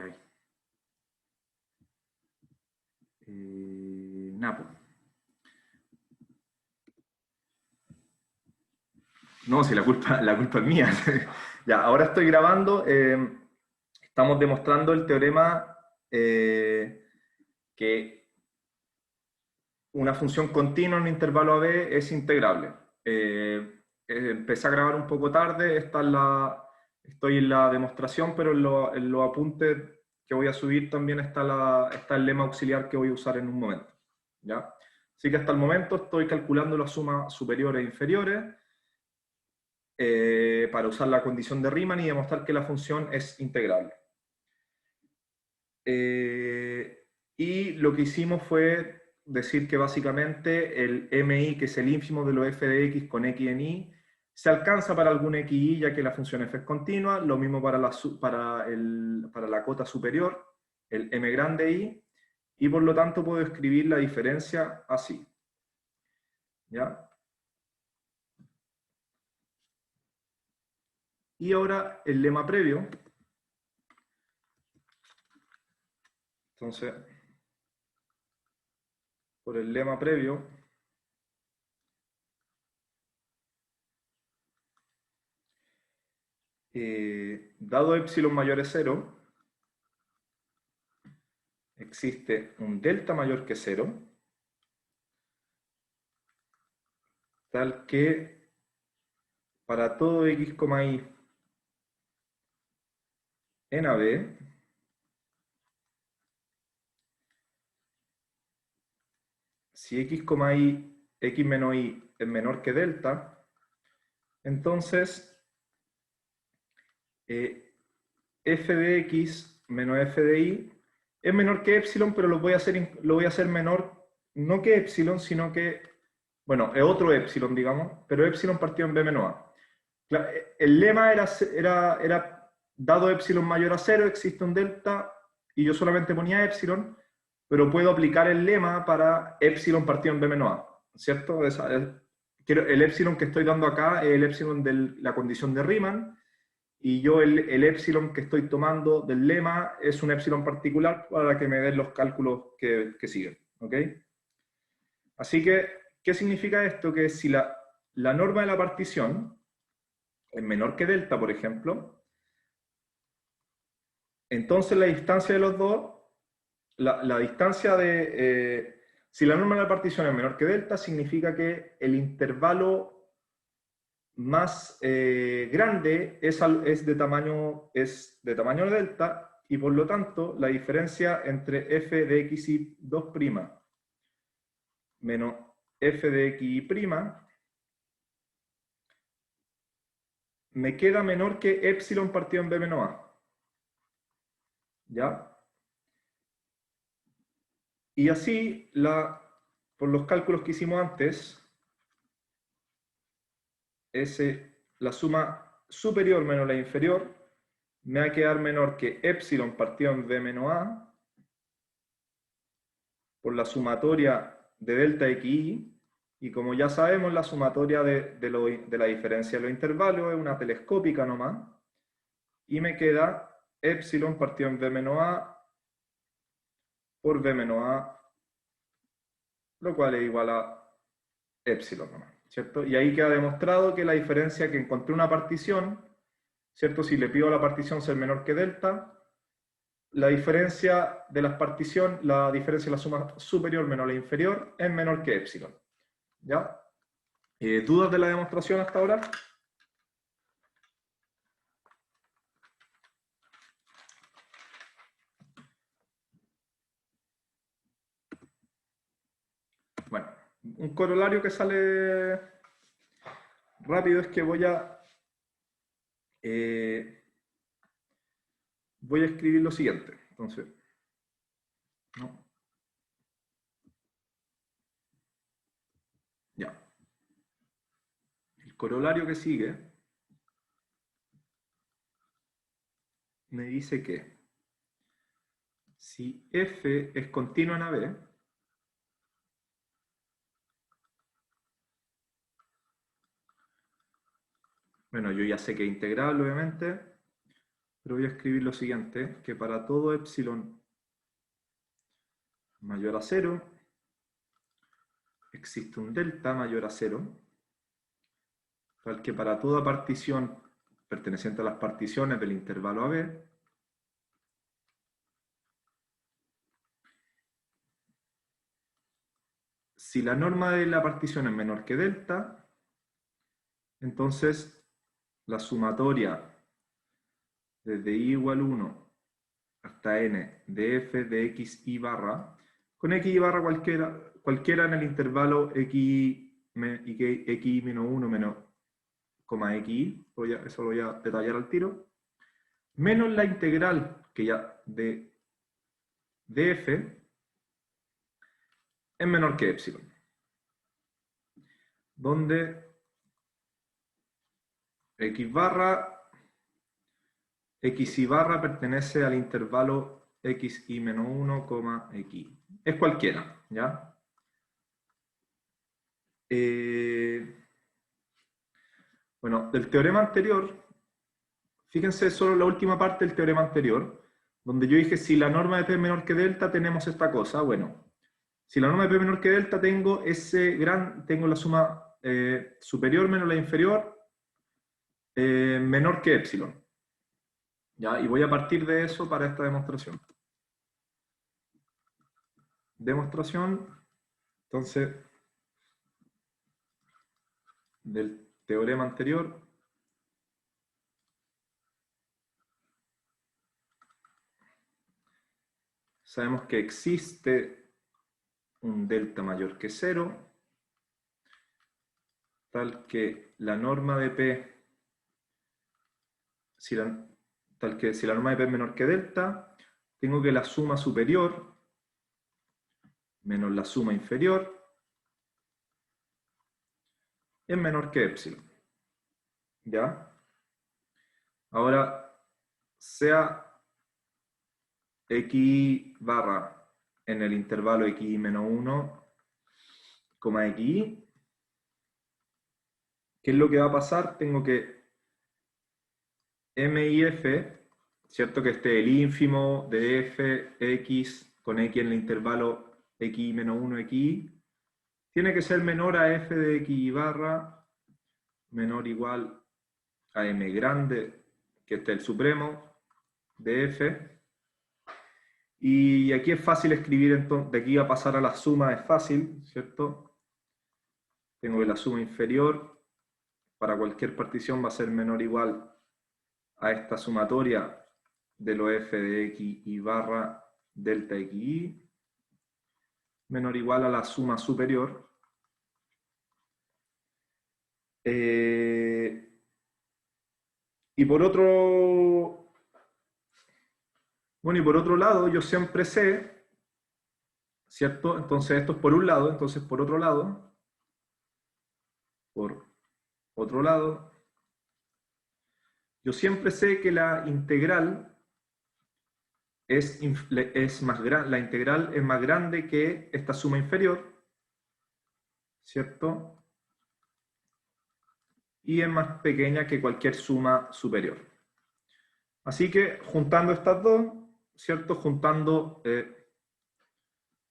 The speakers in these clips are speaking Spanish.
ay, ay. Napo. No, si la culpa es mía. Ya, ahora estoy grabando. Estamos demostrando el teorema que una función continua en un intervalo AB es integrable. Empecé a grabar un poco tarde, estoy en la demostración, pero en los apuntes que voy a subir también está el lema auxiliar que voy a usar en un momento. ¿Ya? Así que hasta el momento estoy calculando las sumas superiores e inferiores para usar la condición de Riemann y demostrar que la función es integrable. Y lo que hicimos fue decir que básicamente el MI, que es el ínfimo de los f de x con x en y, se alcanza para algún xy, ya que la función f es continua, lo mismo para la cota superior, el m grande y, por lo tanto puedo escribir la diferencia así. ¿Ya? Y ahora el lema previo. Entonces, por el lema previo, dado epsilon mayor a 0, existe un delta mayor que 0, tal que para todo x, y en AB, si x, x menos y es menor que delta, entonces f de x menos f de y es menor que epsilon, pero lo voy a hacer menor, no que epsilon, sino que, bueno, es otro epsilon, digamos, pero epsilon partido en b menos a. El lema era dado epsilon mayor a 0, existe un delta, y yo solamente ponía epsilon, pero puedo aplicar el lema para epsilon partido en b menos a, ¿cierto? El epsilon que estoy dando acá es el epsilon de la condición de Riemann, y yo el epsilon que estoy tomando del lema es un epsilon particular para que me den los cálculos que siguen, ¿ok? Así que, ¿qué significa esto? Que si la norma de la partición es menor que delta, por ejemplo, entonces la distancia de los dos, la distancia si la norma de la partición es menor que delta, significa que el intervalo más grande es de tamaño delta, y por lo tanto la diferencia entre f de x y 2' menos f de x y' me queda menor que epsilon partido en b menos a. ¿Ya? Y así, por los cálculos que hicimos antes, la suma superior menos la inferior me va a quedar menor que epsilon partido en b menos a por la sumatoria de delta xy, y como ya sabemos, la sumatoria de la diferencia de los intervalos es una telescópica nomás, y me queda epsilon partido en b menos a por b menos a, lo cual es igual a epsilon nomás, ¿cierto? Y ahí queda demostrado que la diferencia que encontré una partición, ¿cierto? Si le pido a la partición ser menor que delta, la diferencia de las particiones, la diferencia de la suma superior menos la inferior es menor que epsilon. ¿Ya? ¿Dudas de la demostración hasta ahora? Bueno, un corolario que sale rápido es que voy a escribir lo siguiente. Entonces, ¿no? Ya. El corolario que sigue me dice que si f es continua en AB, bueno, yo ya sé que es integral, obviamente, pero voy a escribir lo siguiente, que para todo epsilon mayor a 0, existe un delta mayor a 0, tal que para toda partición perteneciente a las particiones del intervalo AB, si la norma de la partición es menor que delta, entonces la sumatoria desde i igual 1 hasta n de f de x y barra, con x y barra cualquiera en el intervalo x menos 1 menos xy, eso lo voy a detallar al tiro, menos la integral que ya de f es menor que epsilon, donde x y barra pertenece al intervalo xy menos 1, xy. Es cualquiera, ¿ya? Bueno, del teorema anterior, fíjense solo la última parte del teorema anterior, donde yo dije si la norma de P es menor que delta tenemos esta cosa. Bueno, si la norma de P es menor que delta tengo la suma superior menos la inferior menor que epsilon. ¿Ya? Y voy a partir de eso para esta demostración. Entonces, del teorema anterior, sabemos que existe un delta mayor que 0, tal que la norma de P, tal que si la norma de P es menor que delta, tengo que la suma superior menos la suma inferior es menor que epsilon. ¿Ya? Ahora, sea x barra en el intervalo xy menos 1, xy, ¿qué es lo que va a pasar? Tengo que m y f, ¿cierto? Que esté el ínfimo de f, x con x en el intervalo xy menos 1, xy, tiene que ser menor a f de xy barra, menor o igual a m grande, que esté el supremo de f. Y aquí es fácil escribir, entonces, de aquí a pasar a la suma es fácil, ¿cierto? Tengo que la suma inferior para cualquier partición va a ser menor o igual a esta sumatoria de lo f de x y barra delta xy, menor o igual a la suma superior. Y por otro lado, yo siempre sé, ¿cierto? Entonces esto es por un lado, entonces por otro lado, yo siempre sé que la integral la integral es más grande que esta suma inferior, ¿cierto? Y es más pequeña que cualquier suma superior. Así que juntando estas dos, ¿cierto?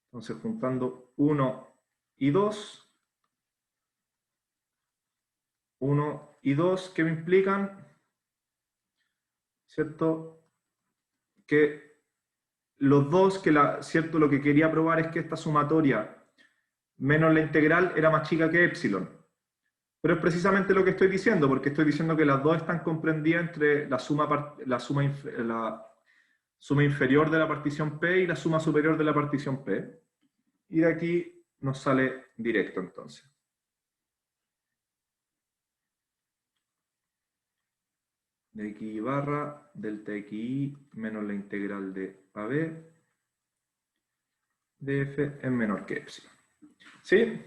Entonces juntando 1 y 2, 1 y 2, ¿qué me implican? ¿Cierto? Que los dos, ¿cierto? Lo que quería probar es que esta sumatoria menos la integral era más chica que epsilon. Pero es precisamente lo que estoy diciendo, porque estoy diciendo que las dos están comprendidas entre la suma inferior de la partición P y la suma superior de la partición P. Y de aquí nos sale directo entonces. De xy barra delta xy menos la integral de AB de f es menor que epsilon. ¿Sí?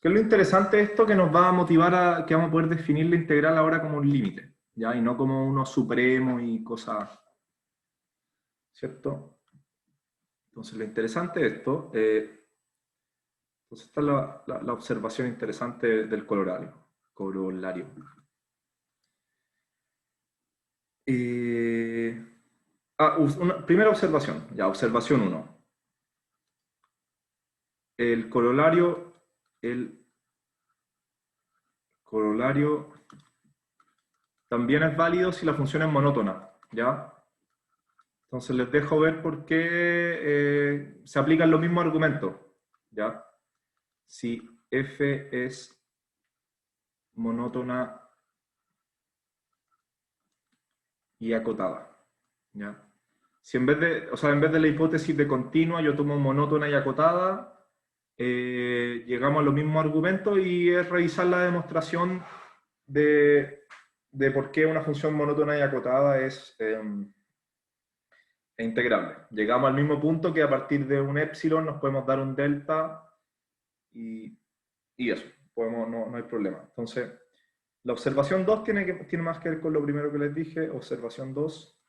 ¿Qué es lo interesante de esto? Que nos va a motivar que vamos a poder definir la integral ahora como un límite, ¿ya? Y no como uno supremo y cosas, ¿cierto? Entonces lo interesante de esto, entonces esta es la observación interesante del corolario. Primera observación, ya, observación uno. El corolario también es válido si la función es monótona, ¿ya? Entonces les dejo ver por qué se aplican los mismos argumentos, ¿ya? Si f es monótona y acotada, ¿ya? Si en vez de, o sea, en vez de la hipótesis de continua, yo tomo monótona y acotada, llegamos a los mismos argumentos y es revisar la demostración de por qué una función monótona y acotada es integrable. Llegamos al mismo punto que a partir de un epsilon nos podemos dar un delta y, y eso, no hay problema. Entonces, la observación 2 tiene más que ver con lo primero que les dije, observación 2.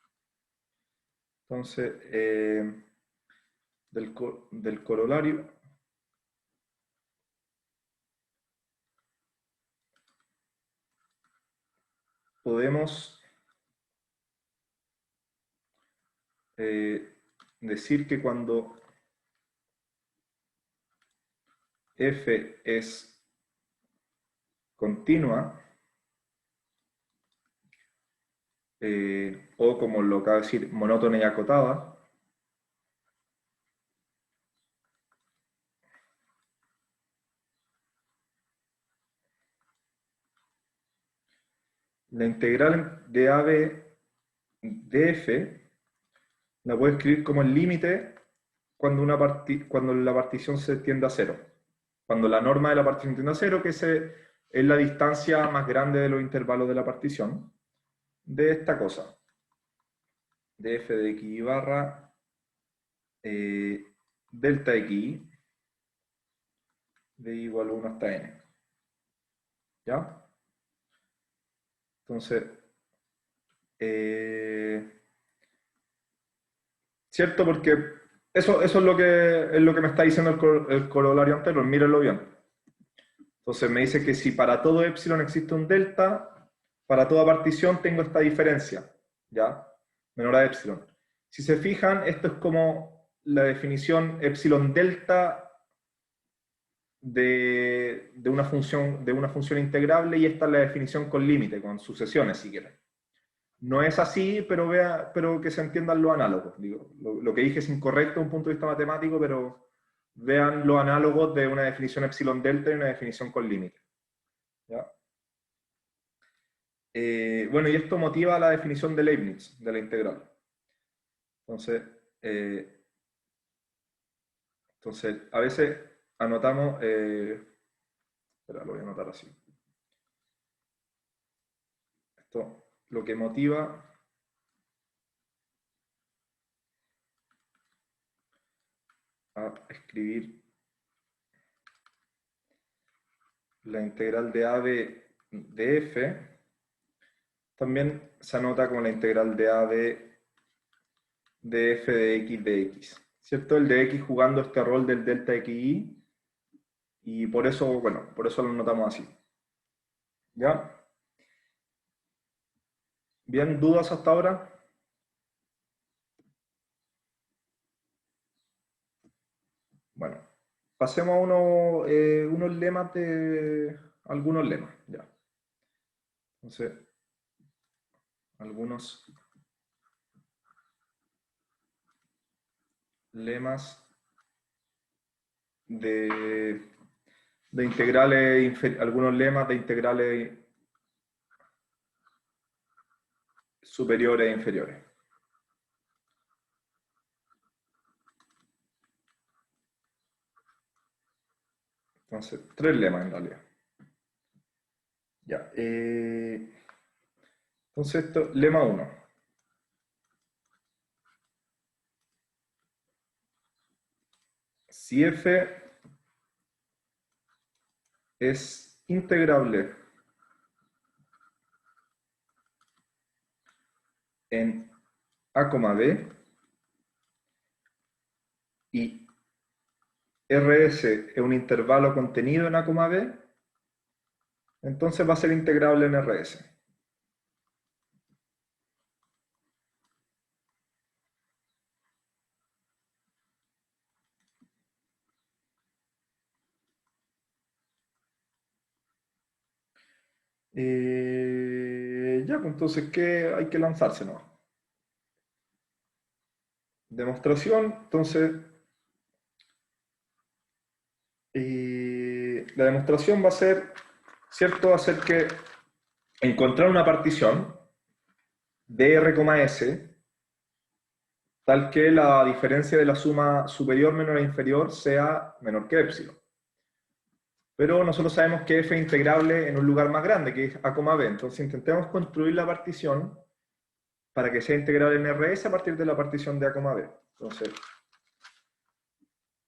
Entonces, del corolario, podemos decir que cuando f es continua, o como lo acabo de decir, monótona y acotada, la integral de AB de f la puedo escribir como el límite cuando la partición se tiende a cero. Cuando la norma de la partición tiende a cero, que es la distancia más grande de los intervalos de la partición, de esta cosa, de f de x barra delta x de igual a 1 hasta n. ¿Ya? Entonces, ¿cierto? Porque eso es lo que me está diciendo el corolario anterior, mírenlo bien. Entonces me dice que si para todo epsilon existe un delta, para toda partición tengo esta diferencia, ¿ya? Menor a epsilon. Si se fijan, esto es como la definición epsilon delta de una función integrable y esta es la definición con límite, con sucesiones si quieren. No es así, pero que se entiendan los análogos. Digo, lo que dije es incorrecto desde un punto de vista matemático, pero vean los análogos de una definición epsilon delta y una definición con límite. ¿Ya? Bueno, y esto motiva la definición de Leibniz, de la integral. Entonces, a veces anotamos, espera, lo voy a anotar así. Esto, lo que motiva a escribir la integral de a de f, también se anota como la integral de a de f de x, ¿cierto? El de x jugando este rol del delta xy, y por eso, bueno, por eso lo notamos así. ¿Ya? ¿Bien? ¿Dudas hasta ahora? Bueno, pasemos a unos lemas de... algunos lemas, ya. Entonces, algunos lemas de integrales, algunos lemas de integrales superiores e inferiores. Entonces, tres lemas en realidad. Ya. Entonces, lema 1. Si f es integrable en a, b y Rs es un intervalo contenido en a, b, entonces va a ser integrable en Rs. Ya, pues entonces, ¿qué hay que lanzarse, no? Demostración, entonces, la demostración va a ser, ¿cierto? Hacer que encontrar una partición de R,S tal que la diferencia de la suma superior menos la inferior sea menor que epsilon. Pero nosotros sabemos que f es integrable en un lugar más grande, que es a, b. Entonces intentemos construir la partición para que sea integrable en RS a partir de la partición de a, b.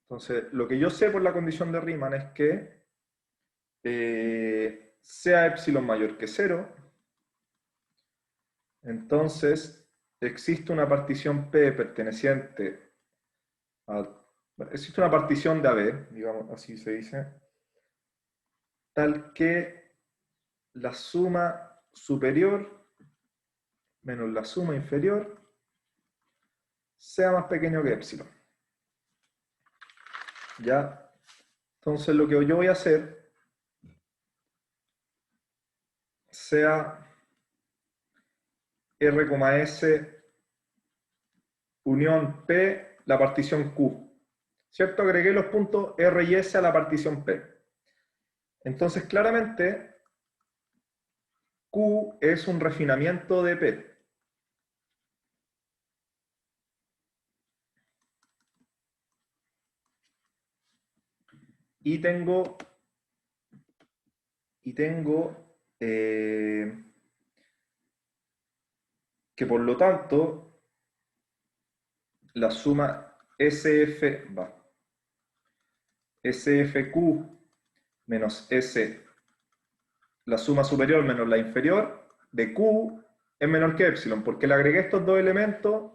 Entonces, lo que yo sé por la condición de Riemann es que sea epsilon mayor que 0, entonces existe una partición P perteneciente a... Existe una partición de AB, digamos, así se dice, tal que la suma superior menos la suma inferior sea más pequeño que epsilon. ¿Ya? Entonces lo que yo voy a hacer sea R,S unión P, la partición Q. ¿Cierto? Agregué los puntos R y S a la partición P. Entonces, claramente, Q es un refinamiento de P. Y tengo que por lo tanto la suma SFQ menos S, la suma superior menos la inferior de Q es menor que epsilon, porque le agregué estos dos elementos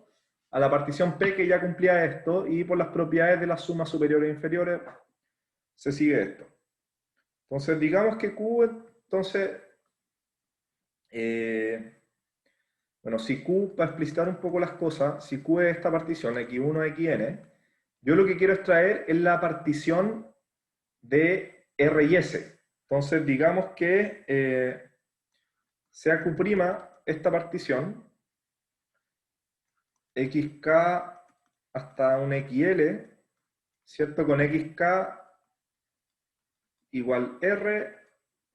a la partición P que ya cumplía esto, y por las propiedades de las sumas superiores e inferiores se sigue esto. Entonces, digamos que Q, entonces, bueno, si Q, para explicitar un poco las cosas, si Q es esta partición, X1, Xn, yo lo que quiero extraer es la partición de R y S. Entonces, digamos que sea Q' esta partición, XK hasta un XL, ¿cierto? Con XK igual R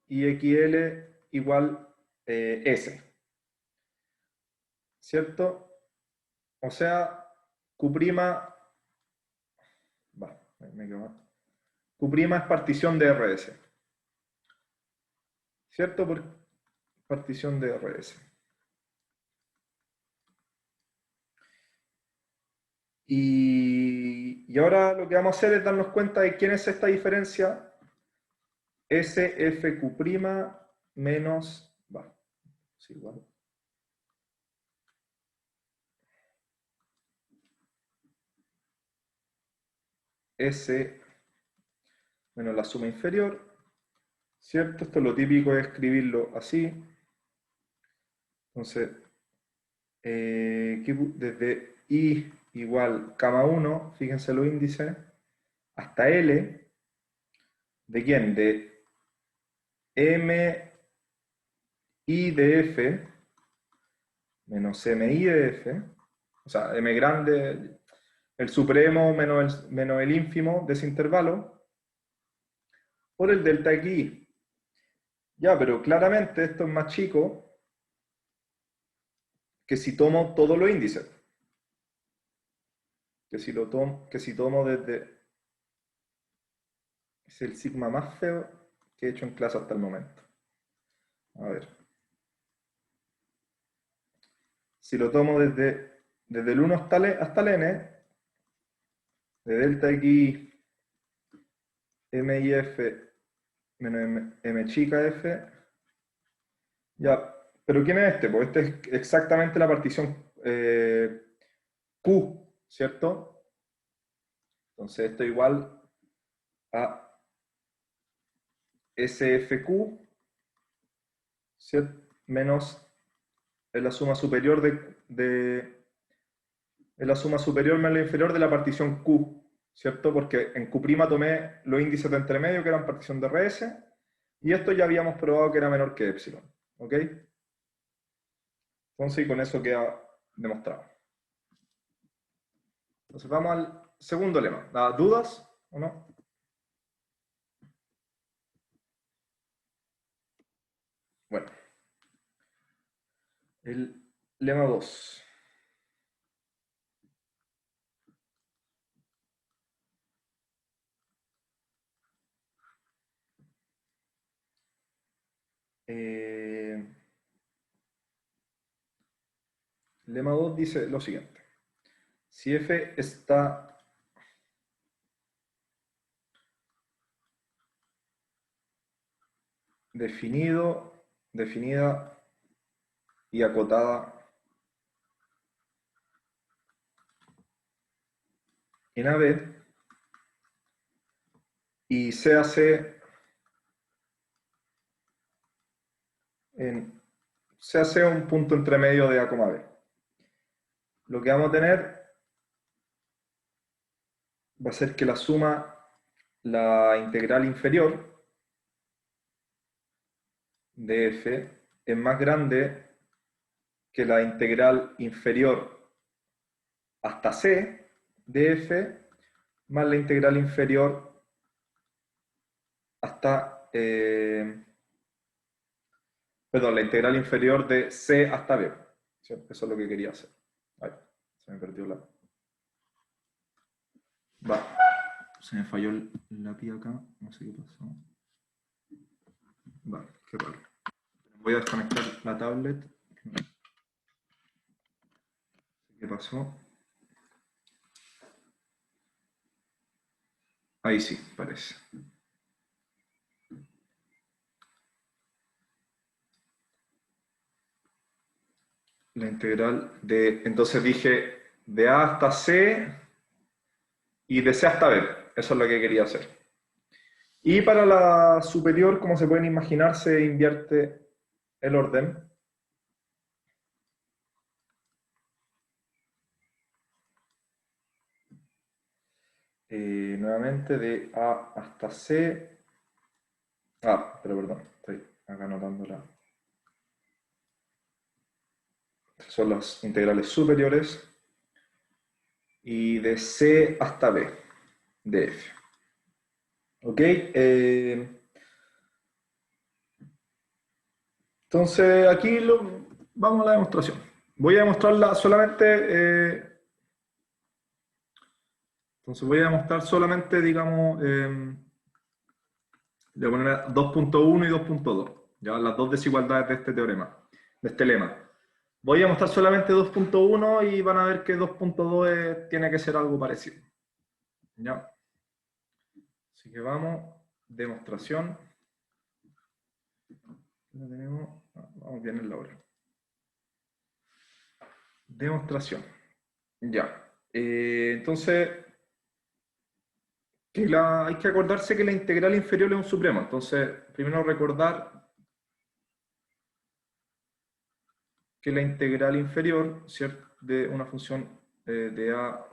y XL igual S, ¿cierto? O sea, Q', me quedo mal. Q' es partición de RS, ¿cierto? Por partición de RS. Y ahora lo que vamos a hacer es darnos cuenta de quién es esta diferencia. SFQ' menos, es igual. S menos la suma inferior, ¿cierto? Esto es lo típico de escribirlo así. Entonces, desde I igual K1, fíjense los índices, hasta L, ¿de quién? De M I de F menos M I de F, o sea, M grande, el supremo menos el ínfimo de ese intervalo, por el delta XI. Ya, pero claramente esto es más chico que si tomo todos los índices. Que si tomo desde... Es el sigma más feo que he hecho en clase hasta el momento. A ver. Si lo tomo desde el 1 hasta el n, de delta x m y f menos m chica f, ya, pero ¿quién es este? Pues este es exactamente la partición q, ¿cierto? Entonces esto es igual a sfq, ¿cierto? Menos es la suma superior es la suma superior menos la inferior de la partición Q, ¿cierto? Porque en Q' tomé los índices de entremedio que eran partición de RS Y esto ya habíamos probado que era menor que epsilon. ¿Ok? Entonces, y con eso queda demostrado. Entonces, vamos al segundo lema. ¿Dudas o no? Bueno. El lema 2. Lema 2 dice lo siguiente. Si f está definida y acotada en AB y se hace un punto entre medio de A, B. Lo que vamos a tener va a ser que la suma, la integral inferior de f es más grande que la integral inferior hasta c de f más la integral inferior hasta, perdón, la integral inferior de c hasta b. ¿Cierto? Eso es lo que quería hacer. Ay, se me perdió la... Va, se me falló el lápiz acá, no sé qué pasó. Vale, qué raro. Voy a desconectar la tablet. ¿Qué pasó? Ahí sí, parece. La integral de, entonces dije, de A hasta C y de C hasta B. Eso es lo que quería hacer. Y para la superior, como se pueden imaginar, se invierte el orden. Nuevamente de A hasta C. Pero perdón, estoy acá anotándola. Son las integrales superiores. Y de C hasta B, de F. ¿Ok? Entonces aquí vamos a la demostración. Voy a demostrarla solamente, entonces voy a demostrar solamente, digamos, voy a poner 2.1 y 2.2, ya las dos desigualdades de este teorema, de este lema. Voy a mostrar solamente 2.1 y van a ver que 2.2 tiene que ser algo parecido. ¿Ya? Así que vamos, demostración. ¿La tenemos? Vamos bien en la hora. Demostración. Ya. Entonces, hay que acordarse que la integral inferior es un supremo. Entonces, primero recordar que la integral inferior, ¿cierto?, de una función de A,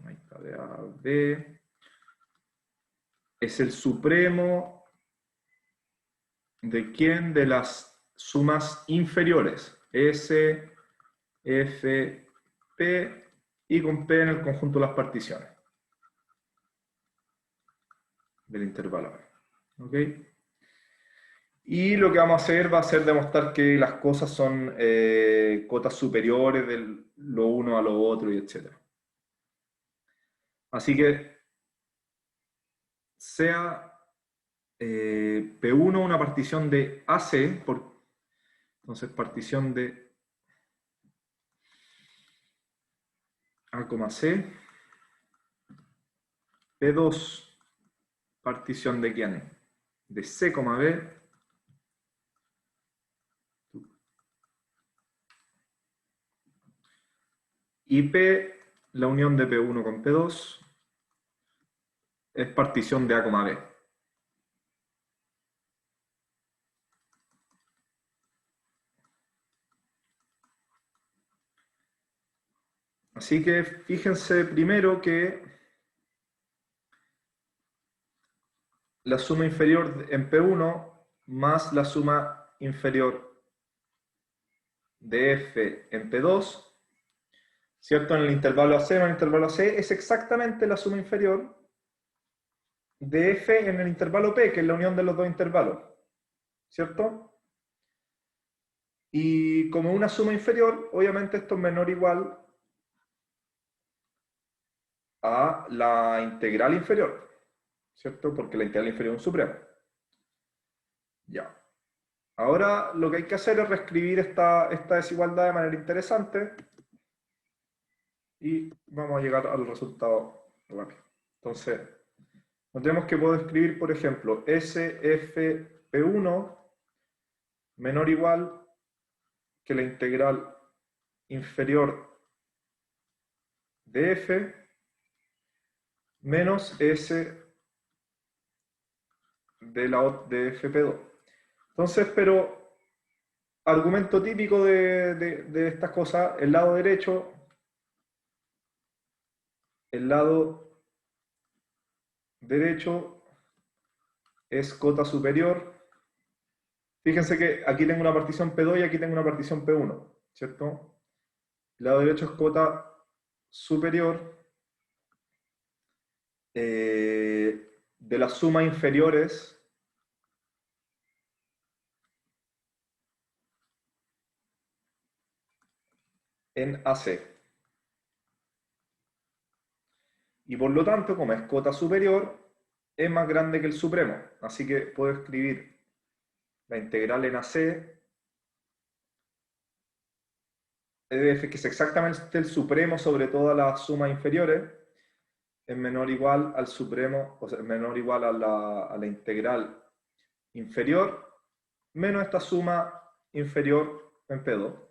ahí está, de A a B, es el supremo ¿de quién? De las sumas inferiores. S, F, P y con P en el conjunto de las particiones del intervalo. ¿Ok? Y lo que vamos a hacer va a ser demostrar que las cosas son cotas superiores de lo uno a lo otro y etc. Así que sea P1 una partición de AC, entonces partición de A, C, P2 partición de quién? De C, B, y P, la unión de P1 con P2, es partición de A, B. Así que fíjense primero que la suma inferior en P1 más la suma inferior de f en P2, ¿cierto? En el intervalo AC, en el intervalo AC es exactamente la suma inferior de f en el intervalo P, que es la unión de los dos intervalos, ¿cierto? Y como una suma inferior, obviamente esto es menor o igual a la integral inferior, ¿cierto? Porque la integral inferior es un supremo. Ya. Ahora lo que hay que hacer es reescribir esta desigualdad de manera interesante y vamos a llegar al resultado rápido. Entonces, notemos que puedo escribir, por ejemplo, SFP1 menor o igual que la integral inferior de f menos s de FP2. Entonces, pero argumento típico de estas cosas, el lado derecho es cota superior. Fíjense que aquí tengo una partición P2 y aquí tengo una partición P1, ¿cierto? El lado derecho es cota superior de las sumas inferiores en AC. Y por lo tanto, como es cota superior, es más grande que el supremo. Así que puedo escribir la integral en AC de f, que es exactamente el supremo sobre todas las sumas inferiores, es menor o igual al supremo, o sea, menor o igual a la integral inferior, menos esta suma inferior en P2.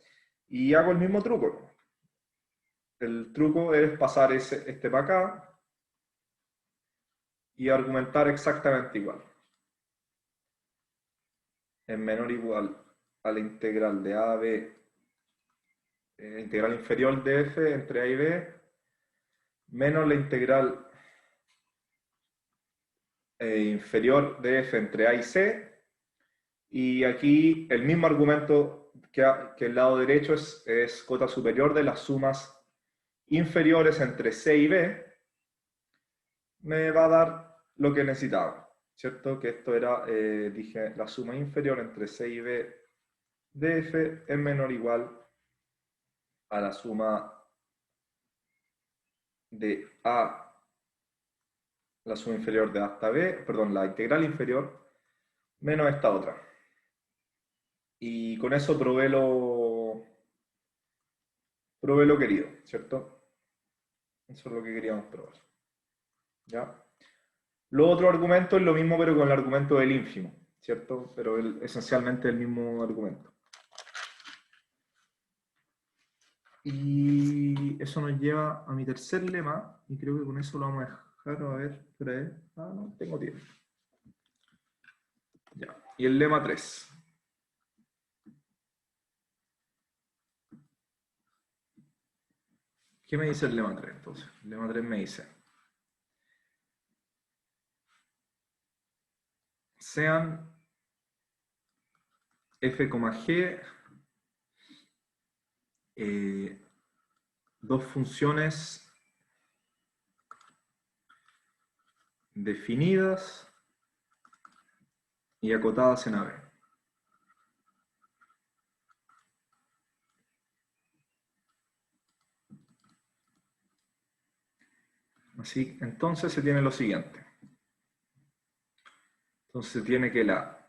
Y hago el mismo truco. El truco es pasar este para acá y argumentar exactamente igual. Es menor o igual a la integral de A a B, integral inferior de f entre A y B, menos la integral inferior de f entre A y C, y aquí el mismo argumento que el lado derecho es cota superior de las sumas inferiores entre C y B, me va a dar lo que necesitaba, ¿cierto? Que esto era, dije, la suma inferior entre C y B de f es menor o igual a la suma de A, la suma inferior de A hasta B, perdón, la integral inferior, menos esta otra. Y con eso probé lo querido, ¿cierto? Eso es lo que queríamos probar. ¿Ya? Lo otro argumento es lo mismo, pero con el argumento del ínfimo, ¿cierto? Pero esencialmente el mismo argumento. Y eso nos lleva a mi tercer lema, y creo que con eso lo vamos a dejar, a ver, espera ahí. Ah, no, tengo tiempo. Ya. Y el lema 3. ¿Qué me dice el lema 3 entonces? El lema 3 me dice: sean f,g dos funciones definidas y acotadas en AB. Así, entonces se tiene lo siguiente. Entonces se tiene que la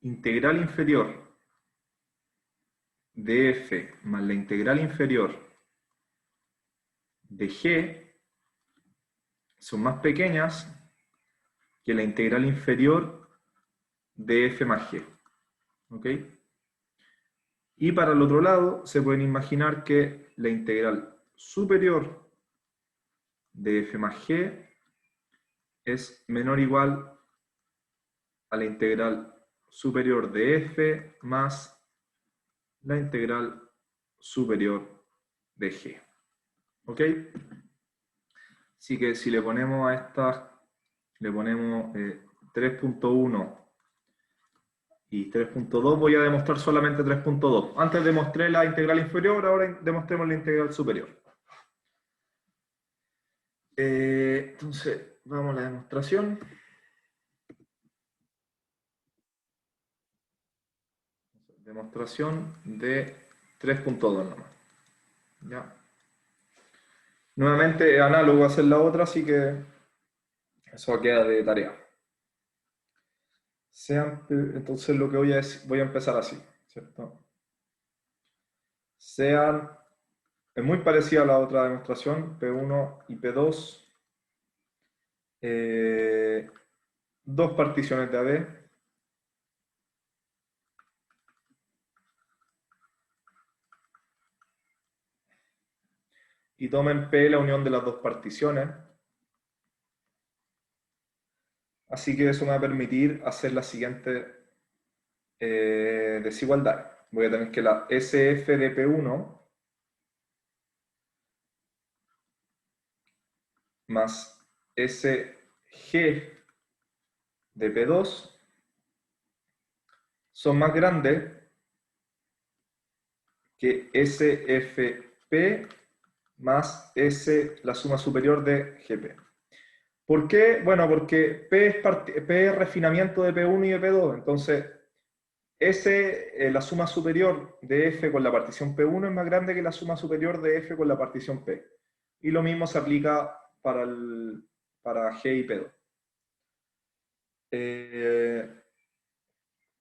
integral inferior de f más la integral inferior de g son más pequeñas que la integral inferior de f más g. ¿Ok? Y para el otro lado, se pueden imaginar que la integral superior de f más g es menor o igual a la integral superior de f más la integral superior de g. ¿Ok? Así que si le ponemos a estas, le ponemos 3.1 Y 3.2 voy a demostrar solamente 3.2. Antes demostré la integral inferior, ahora demostremos la integral superior. Entonces, vamos a la demostración. Demostración de 3.2 nomás. ¿Ya? Nuevamente es análogo a hacer la otra, así que eso queda de tarea. Entonces lo que voy a empezar así, ¿cierto? Es muy parecida a la otra demostración, P1 y P2. Dos particiones de AB. Y tomen P la unión de las dos particiones. Así que eso me va a permitir hacer la siguiente desigualdad. Voy a tener que la SF de P1 más SG de P2 son más grandes que SFP más S, la suma superior de GP. ¿Por qué? Bueno, porque P es refinamiento de P1 y de P2, entonces la suma superior de F con la partición P1 es más grande que la suma superior de F con la partición P. Y lo mismo se aplica para G y P2.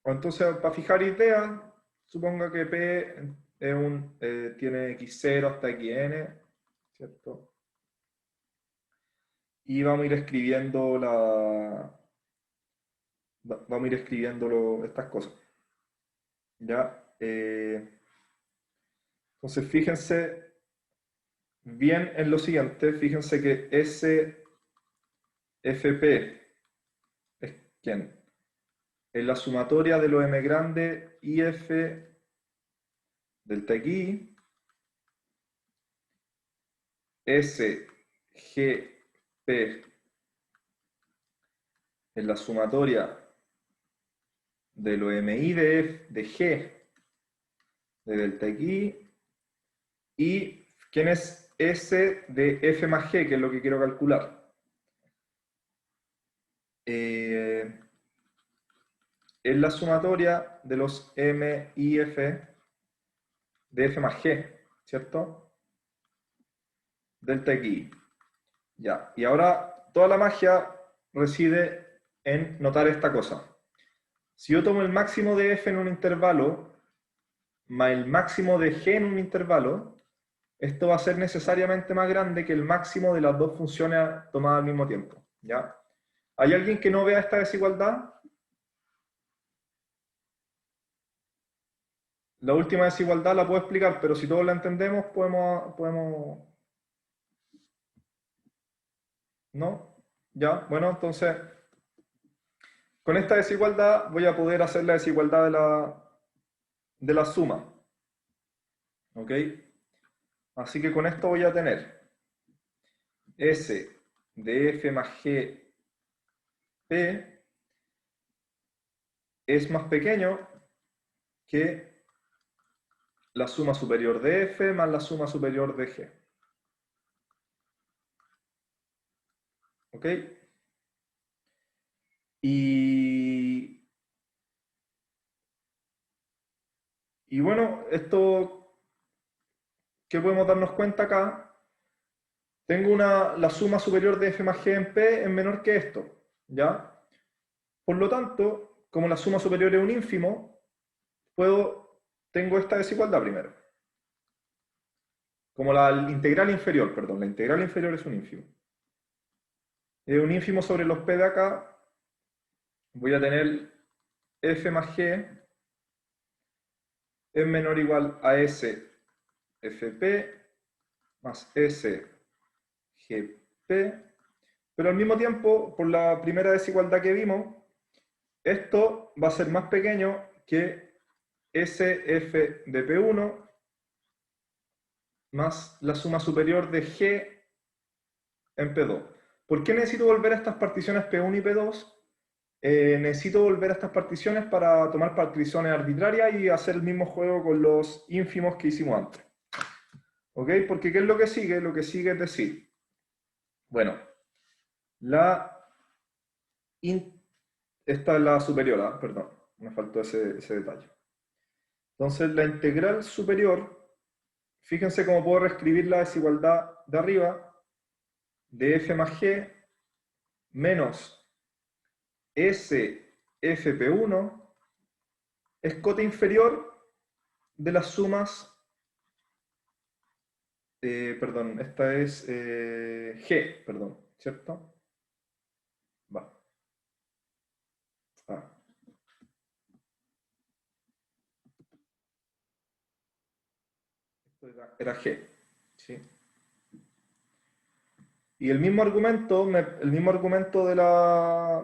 Entonces, para fijar ideas, suponga que P tiene x0 hasta xn, ¿cierto? Y vamos a ir escribiendo estas cosas. ¿Ya? Entonces, fíjense bien en lo siguiente. Fíjense que SFP es ¿quién? Es la sumatoria de los m grande IF delta X, SGP es la sumatoria de los MI de G de delta X, y ¿quién es S de F más G? Que es lo que quiero calcular. Es la sumatoria de los M y F de F más G, ¿cierto? Delta X. Ya, y ahora toda la magia reside en notar esta cosa. Si yo tomo el máximo de F en un intervalo más el máximo de G en un intervalo, esto va a ser necesariamente más grande que el máximo de las dos funciones tomadas al mismo tiempo. ¿Ya? ¿Hay alguien que no vea esta desigualdad? La última desigualdad la puedo explicar, pero si todos la entendemos, podemos... ¿No? ¿Ya? Bueno, entonces, con esta desigualdad voy a poder hacer la desigualdad de la suma. ¿Ok? Así que con esto voy a tener S de F más G P es más pequeño que la suma superior de F más la suma superior de G. ¿Ok? Y bueno, esto que podemos darnos cuenta acá, tengo la suma superior de F más G en P es menor que esto, ¿ya? Por lo tanto, como la suma superior es un ínfimo, tengo esta desigualdad primero. Como la integral inferior, perdón, la integral inferior es un ínfimo. Es un ínfimo sobre los P de acá, voy a tener F más G es menor o igual a S FP más S GP, pero al mismo tiempo, por la primera desigualdad que vimos, esto va a ser más pequeño que SF de P1 más la suma superior de G en P2. ¿Por qué necesito volver a estas particiones P1 y P2? necesito volver a estas particiones para tomar particiones arbitrarias y hacer el mismo juego con los ínfimos que hicimos antes. ¿Ok? Porque ¿qué es lo que sigue? Lo que sigue es decir, bueno, esta es la superior, perdón, me faltó ese detalle. Entonces la integral superior, fíjense cómo puedo reescribir la desigualdad de arriba de f más g menos SFP1 es cota inferior de las sumas, perdón, esta es G, perdón, ¿cierto? Va. Ah. Esto era G, ¿sí? Y el mismo argumento,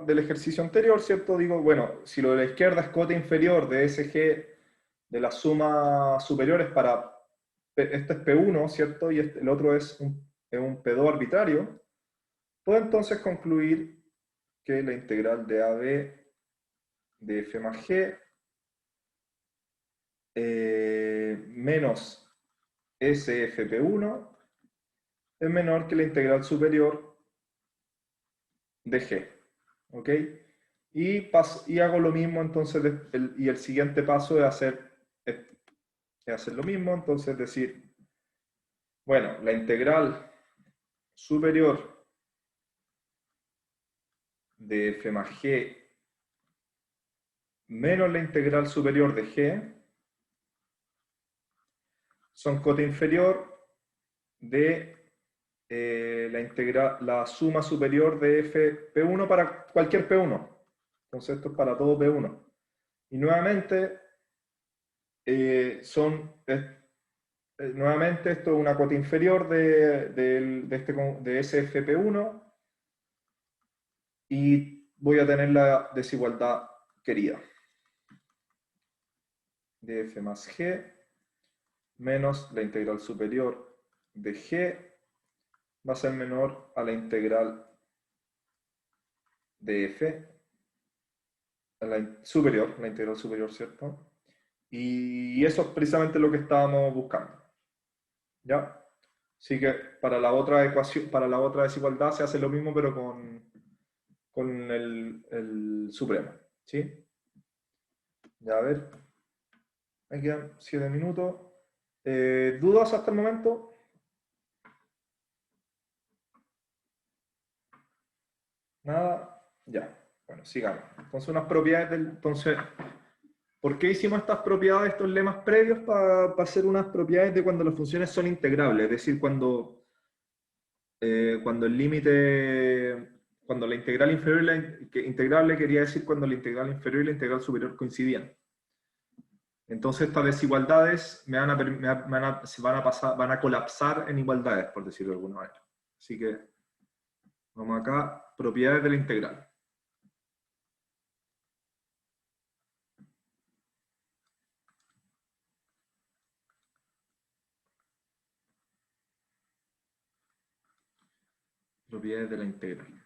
del ejercicio anterior, ¿cierto? Digo, bueno, si lo de la izquierda es cota inferior de SG de las sumas superiores para, este es P1, ¿cierto? Y el otro es un P2 arbitrario, puedo entonces concluir que la integral de AB de F más G menos SFP1 es menor que la integral superior de G. ¿Ok? Y hago lo mismo, entonces, y el siguiente paso es hacer lo mismo, entonces decir, bueno, la integral superior de f más g menos la integral superior de g son cota inferior de la suma superior de f P1 para cualquier P1. Entonces esto es para todo P1. Y nuevamente, nuevamente esto es una cota inferior de SFP1 y voy a tener la desigualdad querida de f más g menos la integral superior de g va a ser menor a la integral de f, la integral superior, ¿cierto? Y eso es precisamente lo que estábamos buscando. ¿Ya? Así que para la otra ecuación, para la otra desigualdad se hace lo mismo, pero con el supremo. ¿Sí? Ya a ver. Me quedan 7 minutos. ¿Dudas hasta el momento? Nada. Ya. Bueno, sigamos. Entonces, unas propiedades Entonces, ¿por qué hicimos estas propiedades, estos lemas previos? Para hacer unas propiedades de cuando las funciones son integrables. Es decir, cuando el límite... Cuando la integral inferior y integrable quería decir cuando la integral inferior y la integral superior coincidían. Entonces estas desigualdades van a colapsar en igualdades, por decirlo de alguna manera. Así que vamos acá, propiedades de la integral. Propiedades de la integral.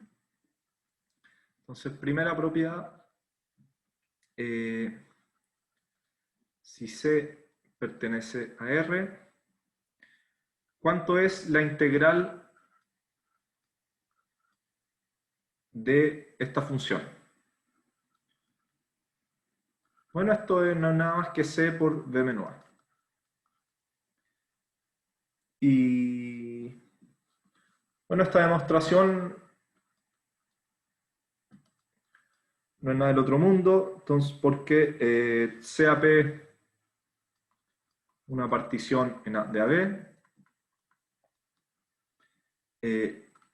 Entonces, primera propiedad, si C pertenece a R, ¿cuánto es la integral de esta función? Bueno, esto no es nada más que C por B menos A. Y bueno, esta demostración no es nada del otro mundo, entonces, porque CAP una partición de AB,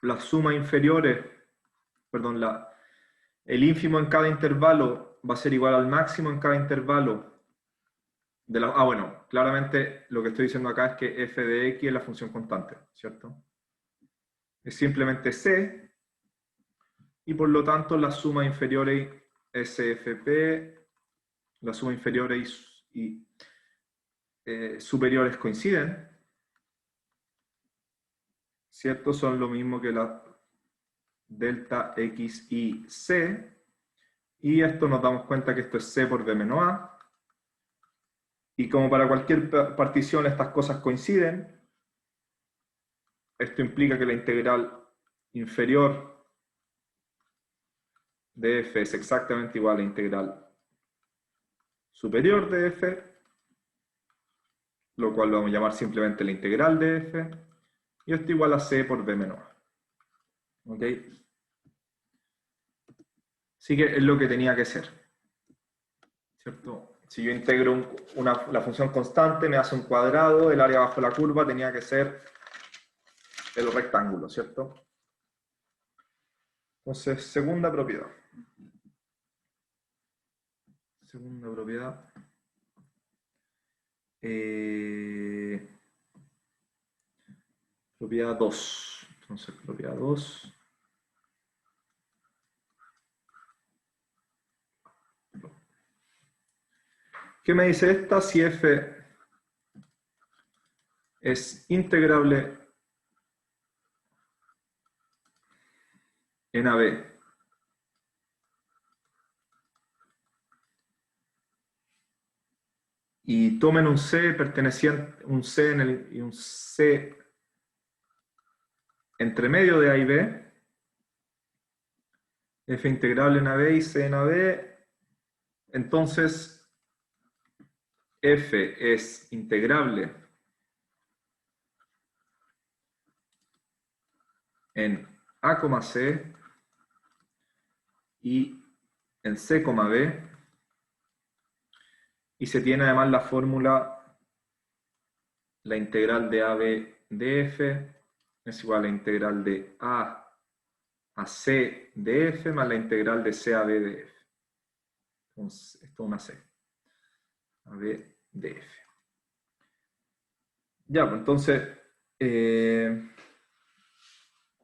las sumas inferiores, perdón, el ínfimo en cada intervalo va a ser igual al máximo en cada intervalo. Bueno, claramente lo que estoy diciendo acá es que f de x es la función constante, ¿cierto? Es simplemente c, y por lo tanto las sumas inferiores SFP, las sumas inferiores y superiores coinciden, ¿cierto? Son lo mismo que la delta x y c, Y esto nos damos cuenta que esto es C por B menos A. Y como para cualquier partición estas cosas coinciden, esto implica que la integral inferior de f es exactamente igual a la integral superior de f, lo cual lo vamos a llamar simplemente la integral de f, y esto igual a c por b menos a. ¿Ok? Así que es lo que tenía que ser, ¿cierto? Si yo integro la función constante, me hace un cuadrado, el área bajo la curva tenía que ser el rectángulo, ¿cierto? Entonces, segunda propiedad. Segunda propiedad. Propiedad 2. Entonces, propiedad 2. ¿Qué me dice esta? Si f es integrable en AB y tomen un C perteneciente, un C y un C entre medio de A y B, f integrable en AB y C en AB, entonces f es integrable en A, C y en C, B, y se tiene además la fórmula, la integral de AB de f es igual a la integral de A C de f más la integral de C a B de f. Entonces, esto es una C. A B de f. Ya, pues entonces,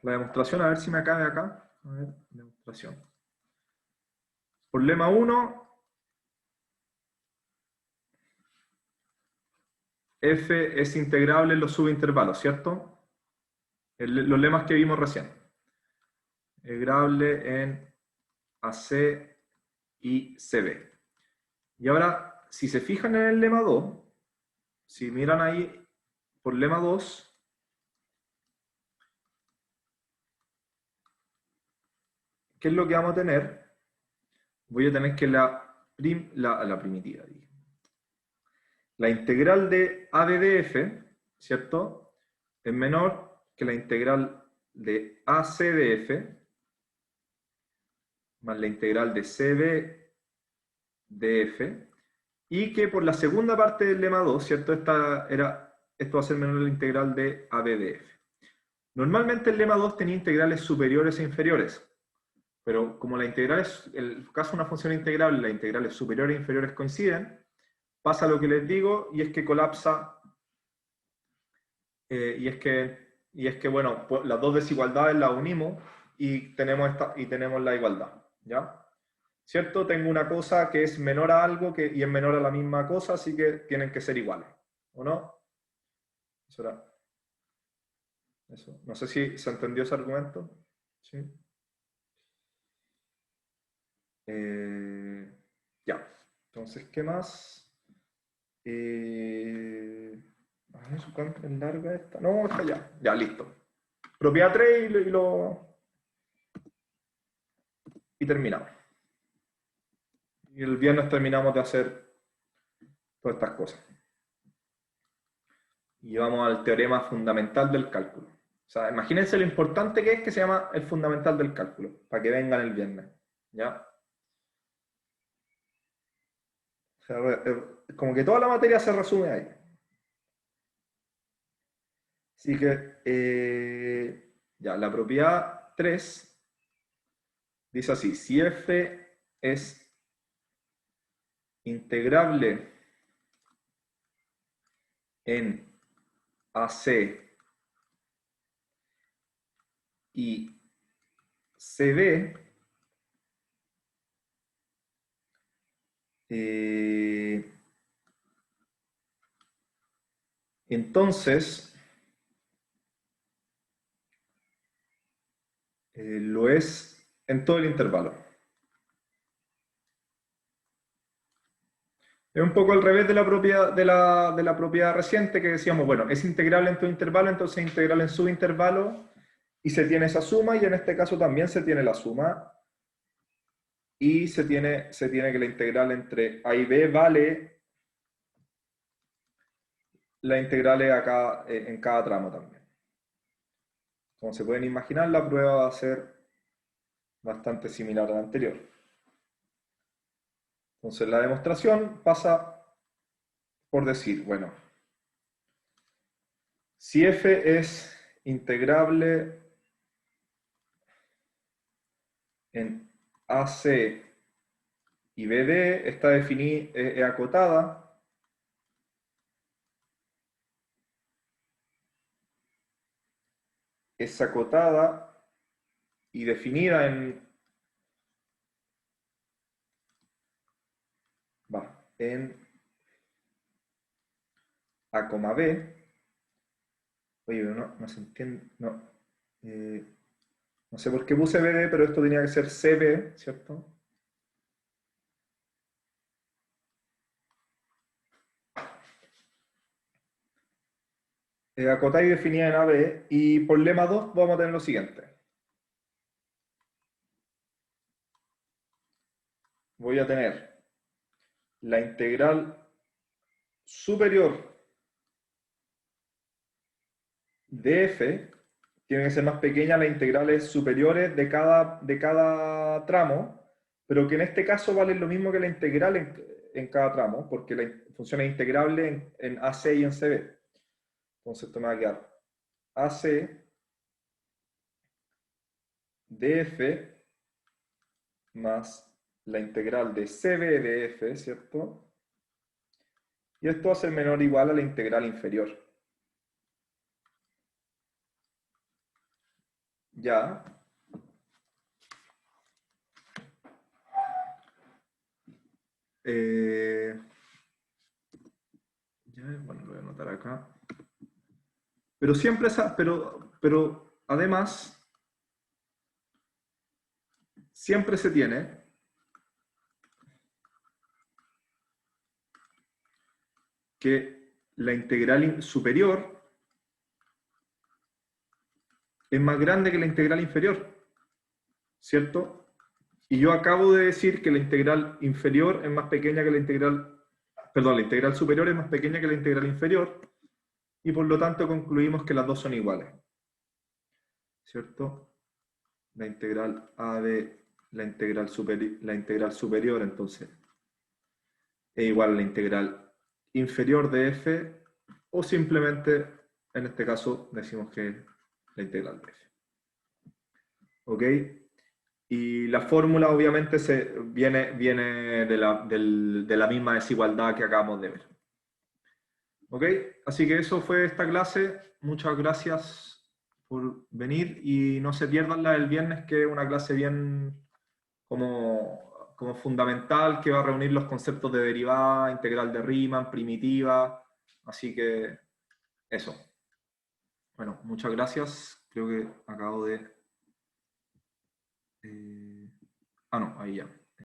la demostración, a ver si me cabe acá. A ver, demostración. Problema 1. F es integrable en los subintervalos, ¿cierto? Los lemas que vimos recién. Integrable en AC y CB. Y ahora, si se fijan en el lema 2, si miran ahí por lema 2, ¿qué es lo que vamos a tener? Voy a tener que la primitiva, la integral de AB de f, ¿cierto? Es menor que la integral de AC de f más la integral de CB de f, y que por la segunda parte del lema 2, ¿cierto? Esto va a ser menor que la integral de AB de f. Normalmente el lema 2 tenía integrales superiores e inferiores, pero como la integral es, en el caso de una función integrable, las integrales superiores e inferiores coinciden, pasa lo que les digo, y es que colapsa, y es que, bueno, pues las dos desigualdades las unimos y tenemos la igualdad, ¿ya? ¿Cierto? Tengo una cosa que es menor a algo y es menor a la misma cosa, así que tienen que ser iguales, ¿o no? Eso era. Eso. No sé si se entendió ese argumento. ¿Sí? Ya. Entonces, ¿qué más? A ver, ¿cuánto es larga esta? No, está ya. Ya, listo. Propiedad 3 y terminamos. Y el viernes terminamos de hacer todas estas cosas. Y vamos al teorema fundamental del cálculo. O sea, imagínense lo importante que es, que se llama el fundamental del cálculo, para que vengan el viernes. ¿Ya? O sea, como que toda la materia se resume ahí. Así que, ya, la propiedad 3 dice así: si f es integrable en AC y CB, entonces lo es en todo el intervalo. Es un poco al revés de la propiedad reciente que decíamos, bueno, es integrable en todo intervalo, entonces es integral en subintervalo y se tiene esa suma y en este caso también se tiene la suma y se tiene que la integral entre A y B vale la integral acá, en cada tramo también. Como se pueden imaginar, la prueba va a ser bastante similar a la anterior. Entonces la demostración pasa por decir, bueno, si f es integrable en AC y BD, está definida, es acotada, es acotada y definida en A, B. Oye, no se entiende, no sé por qué puse BD, pero esto tenía que ser CB, ¿cierto? Acotada y definida en AB, y por lema 2 vamos a tener lo siguiente. Voy a tener la integral superior de f, tienen que ser más pequeñas las integrales superiores de cada tramo, pero que en este caso valen lo mismo que la integral en cada tramo, porque la función es integrable en AC y en CB. Entonces esto me va a quedar AC de f más la integral de CB de f, ¿cierto? Y esto va a ser menor o igual a la integral inferior. Ya. Bueno, lo voy a anotar acá. Pero siempre, pero además, siempre se tiene que la integral superior es más grande que la integral inferior, ¿cierto? Y yo acabo de decir que la integral inferior es más pequeña que la integral, perdón, la integral superior es más pequeña que la integral inferior, y por lo tanto concluimos que las dos son iguales, ¿cierto? La integral a de la integral superior, entonces, es igual a la integral inferior de f, o simplemente, en este caso, decimos que es la integral de f. ¿Ok? Y la fórmula obviamente viene de la misma desigualdad que acabamos de ver. ¿Ok? Así que eso fue esta clase. Muchas gracias por venir y no se pierdan la del viernes, que es una clase bien como fundamental, que va a reunir los conceptos de derivada, integral de Riemann, primitiva. Así que eso. Bueno, muchas gracias. Creo que acabo de... no, ahí ya.